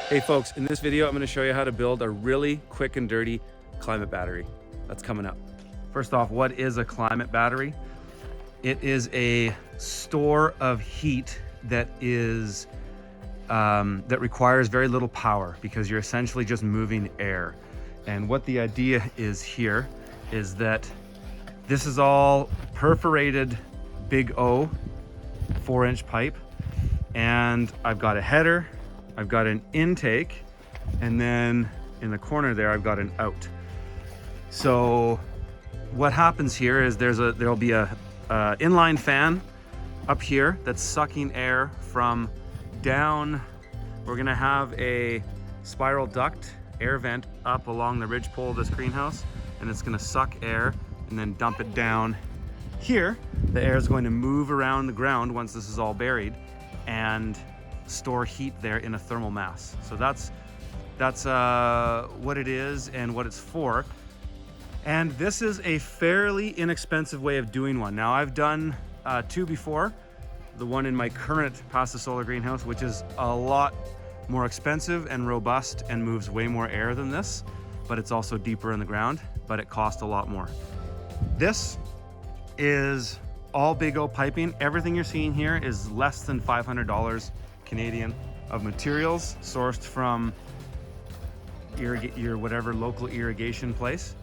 Hey folks, in this video, I'm gonna show you how to build a really quick and dirty climate battery. That's coming up. First off, what is a climate battery? It is a store of heat that is that requires very little power because you're essentially just moving air. And what the idea is here is that this is all perforated big O 4-inch pipe, and I've got a header, I've got an intake, and then in the corner there I've got an out. So what happens here is there'll be a inline fan up here that's sucking air from down. We're gonna have a spiral duct air vent up along the ridge pole of this greenhouse, and it's gonna suck air and then dump it down here. The air is going to move around the ground once this is all buried and store heat there in a thermal mass. So that's what it is and what it's for. And this is a fairly inexpensive way of doing one. Now I've done two before. The one in my current Pasta Solar greenhouse, which is a lot more expensive and robust and moves way more air than this, but it's also deeper in the ground, but it costs a lot more. This is all Big O piping. Everything you're seeing here is less than $500 Canadian of materials sourced from your whatever local irrigation place.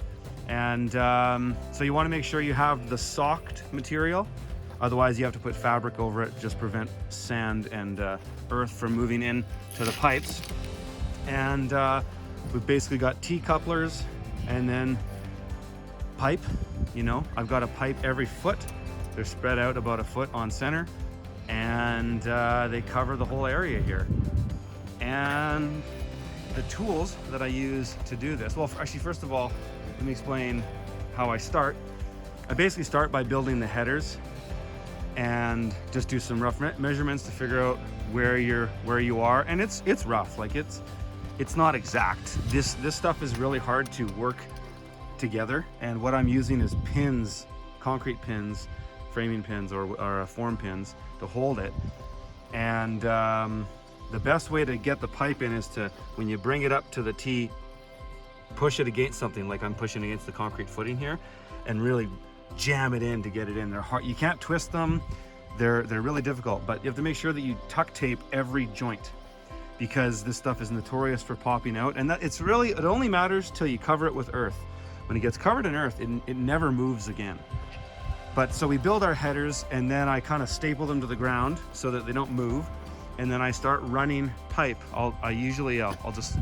And so you want to make sure you have the socked material. Otherwise you have to put fabric over it, just prevent sand and earth from moving in to the pipes. And we've basically got T-couplers and then pipe. You know, I've got a pipe every foot. They're spread out about a foot on center, and they cover the whole area here. And the tools that I use to do this, well, actually, first of all, let me explain how I start. I basically start by building the headers and just do some rough measurements to figure out where you are. And it's rough, like it's not exact. This stuff is really hard to work together. And what I'm using is pins, concrete pins, framing pins or form pins to hold it. And the best way to get the pipe in is to, when you bring it up to the T, push it against something, like I'm pushing against the concrete footing here, and really jam it in to get it in. They're hard. You can't twist them. They're really difficult, but you have to make sure that you tuck tape every joint, because this stuff is notorious for popping out. And it only matters till you cover it with earth. When it gets covered in earth, it never moves again. But so we build our headers, and then I kind of staple them to the ground so that they don't move. And then I start running pipe. I'll just,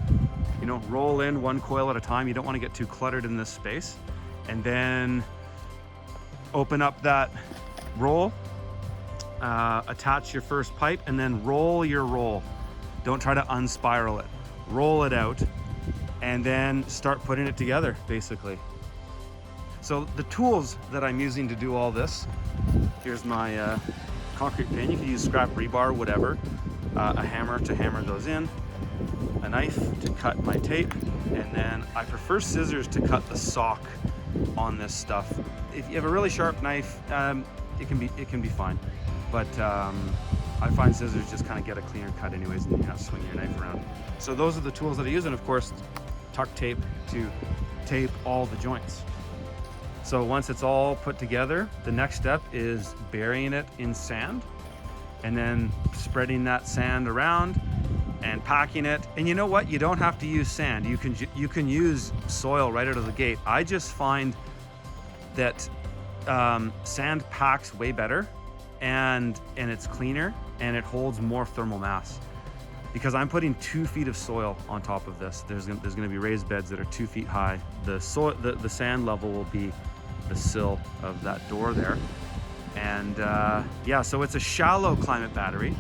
you know, roll in one coil at a time. You don't want to get too cluttered in this space. And then open up that roll, attach your first pipe, and then roll your roll. Don't try to unspiral it. Roll it out, and then start putting it together, basically. So the tools that I'm using to do all this, here's my concrete pin. You can use scrap rebar, whatever. A hammer to hammer those in, a knife to cut my tape, and then I prefer scissors to cut the sock on this stuff. If you have a really sharp knife, it can be fine, but I find scissors just kind of get a cleaner cut anyways, and you have to swing your knife around. So those are the tools that I use, and of course tuck tape to tape all the joints. So once it's all put together, the next step is burying it in sand, and then spreading that sand around and packing it. And you know what? You don't have to use sand. You can use soil right out of the gate. I just find that sand packs way better, and it's cleaner, and it holds more thermal mass. Because I'm putting 2 feet of soil on top of this. There's going to be raised beds that are 2 feet high. The sand level will be the sill of that door there. And yeah, so it's a shallow climate battery,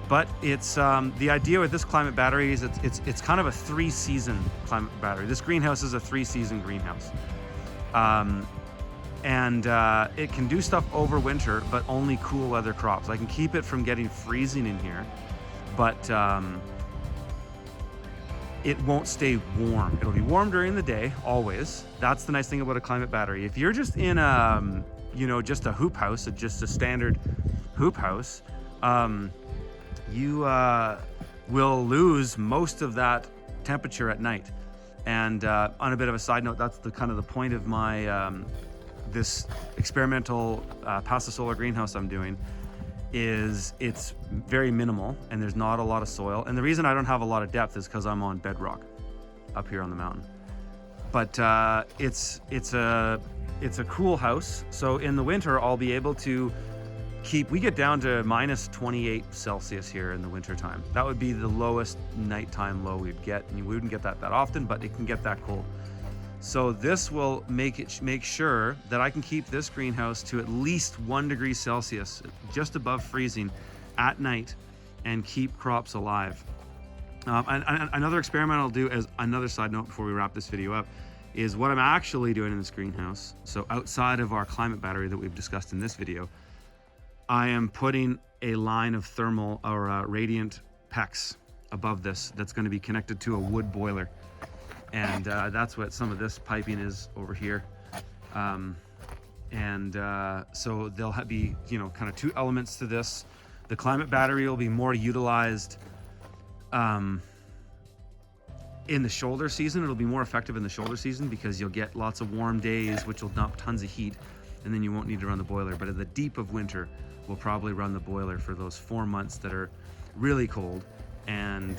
but it's the idea with this climate battery is it's kind of a 3-season climate battery. This greenhouse is a 3-season greenhouse, and it can do stuff over winter, but only cool weather crops. I can keep it from getting freezing in here, but it won't stay warm. It'll be warm during the day, always. That's the nice thing about a climate battery. If you're just in just a hoop house, just a standard hoop house, will lose most of that temperature at night. And on a bit of a side note, that's the kind of the point of my this experimental pasta solar greenhouse I'm doing, is it's very minimal and there's not a lot of soil. And the reason I don't have a lot of depth is because I'm on bedrock up here on the mountain. But it's a cool house. So in the winter, I'll be able to we get down to minus 28 Celsius here in the winter time. That would be the lowest nighttime low we'd get. And we wouldn't get that often, but it can get that cold. So this will make sure that I can keep this greenhouse to at least 1 degree Celsius, just above freezing at night, and keep crops alive. And another experiment I'll do, as another side note before we wrap this video up, is what I'm actually doing in this greenhouse. So outside of our climate battery that we've discussed in this video, I am putting a line of thermal or radiant PEX above this that's going to be connected to a wood boiler. And that's what some of this piping is over here. So there'll be, kind of two elements to this. The climate battery will be more utilized in the shoulder season. It'll be more effective in the shoulder season because you'll get lots of warm days, which will dump tons of heat, and then you won't need to run the boiler. But in the deep of winter, we'll probably run the boiler for those 4 months that are really cold. And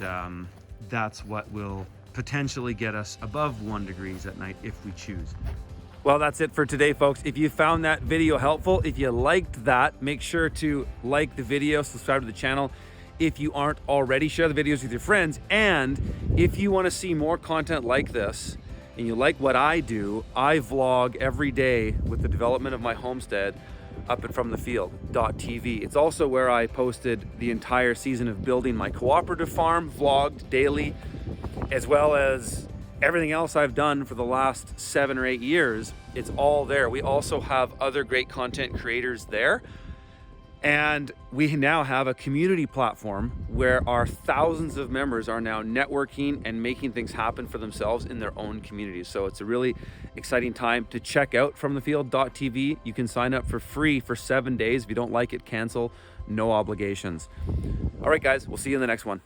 that's what will potentially get us above 1 degrees at night if we choose. Well, that's it for today, folks. If you found that video helpful, if you liked that, make sure to like the video, subscribe to the channel. If you aren't already, share the videos with your friends. And if you want to see more content like this and you like what I do, I vlog every day with the development of my homestead up at FromTheField.tv. It's also where I posted the entire season of building my cooperative farm, vlogged daily, as well as everything else I've done for the last 7 or 8 years. It's all there. We also have other great content creators there. And we now have a community platform where our thousands of members are now networking and making things happen for themselves in their own communities. So it's a really exciting time to check out FromTheField.tv. You can sign up for free for 7 days. If you don't like it, cancel. No obligations. All right, guys, we'll see you in the next one.